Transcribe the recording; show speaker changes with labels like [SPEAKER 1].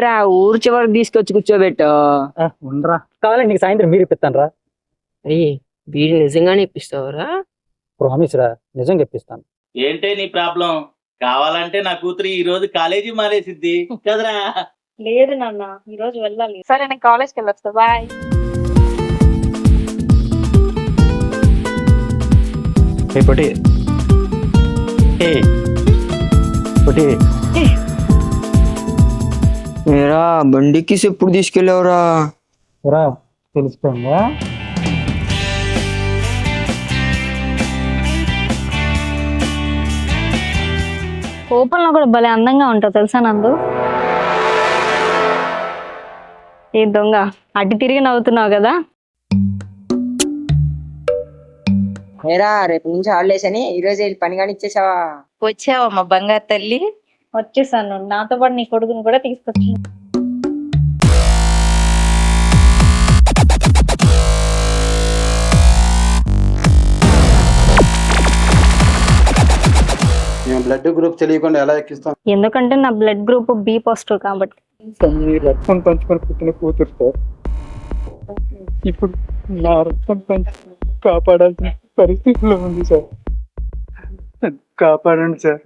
[SPEAKER 1] లేదురా ఊరు చివరికి తీసుకొచ్చి కూర్చోబెట్టు.
[SPEAKER 2] ఉండరా, కావాలంటే నీకు సాయంత్రం మీరు ఇప్పిస్తాను రా.
[SPEAKER 1] వీడు నిజంగానే ఇప్పిస్తావురా?
[SPEAKER 2] ప్రామిస్ రా, నిజంగా ఇప్పిస్తాను.
[SPEAKER 3] ఏంటే నీ ప్రాబ్లం? కావాలంటే నా కూతురు ఈ రోజు కాలేజీ మానేసిద్ది కదరా.
[SPEAKER 4] లేదు నాన్న, ఈ రోజు వెళ్ళాలి. సరే నేను కాలేజ్కి వెళ్ళొస్తా. బాయ్.
[SPEAKER 2] పొట్టి పొట్టి
[SPEAKER 1] ఏరా బండికి ఎప్పుడు తీసుకెళ్ళావురా?
[SPEAKER 2] రా, తెలిసిపోయిందా?
[SPEAKER 4] కోపంలో కూడా భలే అందంగా ఉంటావు తెలుసా నందు. ఏ దొంగ, అటు తిరిగి నవ్వుతున్నావు కదా.
[SPEAKER 1] ఏరా రేపు నుంచి హాలిడేస్ అని ఈ రోజు వెళ్ళి పని కానిచ్చేసావా?
[SPEAKER 5] వచ్చావా మా బంగారు తల్లి?
[SPEAKER 4] వచ్చేసాను, నాతో పాటు నీ కొడుకుని కూడా తీసుకొచ్చాను.
[SPEAKER 6] బ్లడ్ గ్రూప్ తెలియకుండా ఎలా ఎక్కిస్తాం?
[SPEAKER 4] ఎందుకంటే నా బ్లడ్ గ్రూప్ బి పాజిటివ్ కాబట్టి.
[SPEAKER 2] రక్తం పంచుకొని పుట్టిన కూతురు సార్, ఇప్పుడు నా రక్తం పంచుకొని కాపాడాల్సిన పరిస్థితిలో ఉంది సార్. కాపాడండి సార్.